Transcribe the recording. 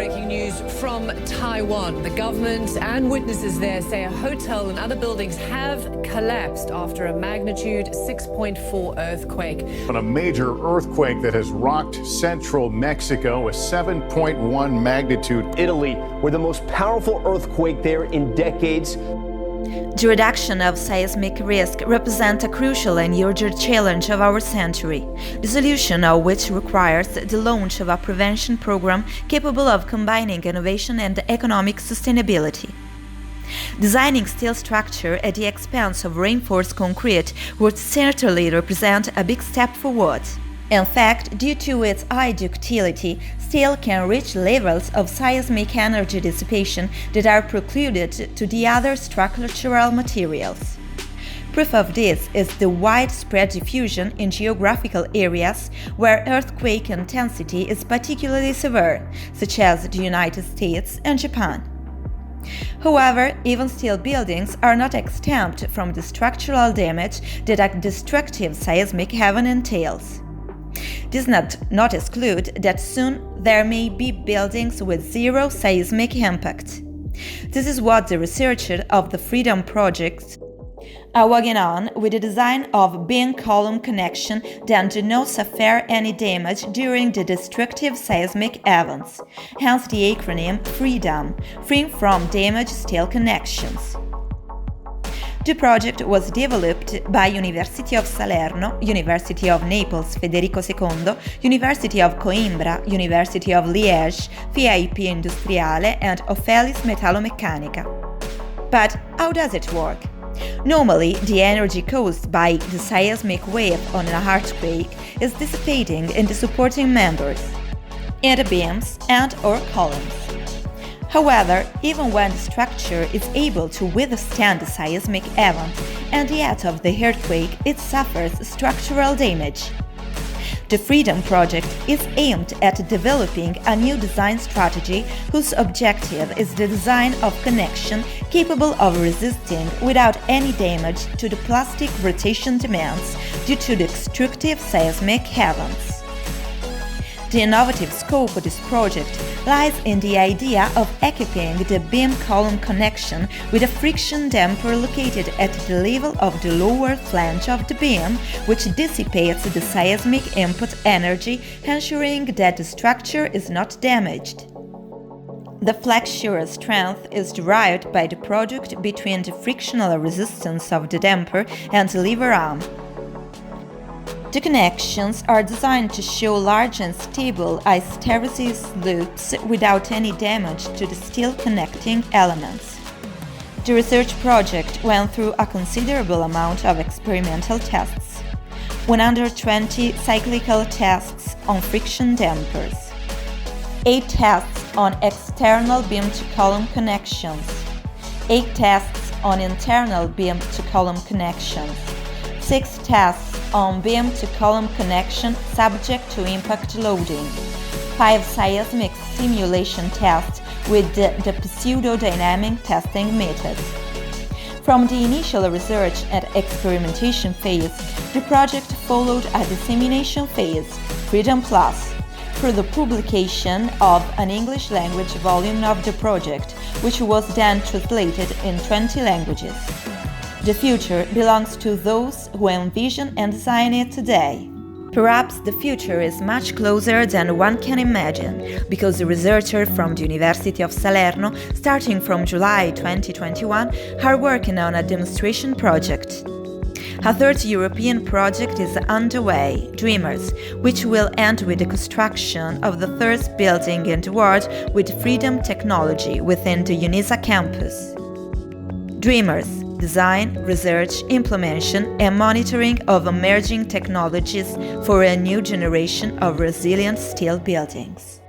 breaking news from Taiwan. The government and witnesses there say a hotel and other buildings have collapsed after a magnitude 6.4 earthquake. On a major earthquake that has rocked central Mexico, a 7.1 magnitude. Italy, where the most powerful earthquake there in decades. The reduction of seismic risk represents a crucial and urgent challenge of our century, the solution of which requires the launch of a prevention program capable of combining innovation and economic sustainability. Designing steel structure at the expense of reinforced concrete would certainly represent a big step forward. In fact, due to its high ductility, steel can reach levels of seismic energy dissipation that are precluded to the other structural materials. Proof of this is the widespread diffusion in geographical areas where earthquake intensity is particularly severe, such as the United States and Japan. However, even steel buildings are not exempt from the structural damage that a destructive seismic event entails. This does not exclude that soon there may be buildings with zero seismic impact. This is what the researchers of the Freedam project are working on with the design of beam column connection that do not suffer any damage during the destructive seismic events, hence the acronym Freedam, free from damaged steel connections. The project was developed by University of Salerno, University of Naples Federico II, University of Coimbra, University of Liège, FIP Industriale and Ofelis Metallomeccanica. But how does it work? Normally, the energy caused by the seismic wave on an earthquake is dissipating in the supporting members, in the beams and/or columns. However, even when the structure is able to withstand the seismic event and yet of the earthquake, it suffers structural damage. The Freedam project is aimed at developing a new design strategy whose objective is the design of connection capable of resisting without any damage to the plastic rotation demands due to the destructive seismic events. The innovative scope of this project lies in the idea of equipping the beam column connection with a friction damper located at the level of the lower flange of the beam, which dissipates the seismic input energy, ensuring that the structure is not damaged. The flexural strength is derived by the product between the frictional resistance of the damper and the lever arm. The connections are designed to show large and stable hysteresis loops without any damage to the steel connecting elements. The research project went through a considerable amount of experimental tests, 120 cyclical tests on friction dampers, 8 tests on external beam-to-column connections, 8 tests on internal beam-to-column connections, 6 tests on beam-to-column connection subject to impact loading, 5 seismic simulation tests with the pseudo-dynamic testing method. From the initial research and experimentation phase, the project followed a dissemination phase, Freedam Plus, through the publication of an English language volume of the project, which was then translated in 20 languages. The future belongs to those who envision and design it today. Perhaps the future is much closer than one can imagine, because the researchers from the University of Salerno, starting from July 2021, are working on a demonstration project. A third European project is underway, Dreamers, which will end with the construction of the third building in the world with Freedam technology within the UNISA campus. Dreamers: design, research, implementation and monitoring of emerging technologies for a new generation of resilient steel buildings.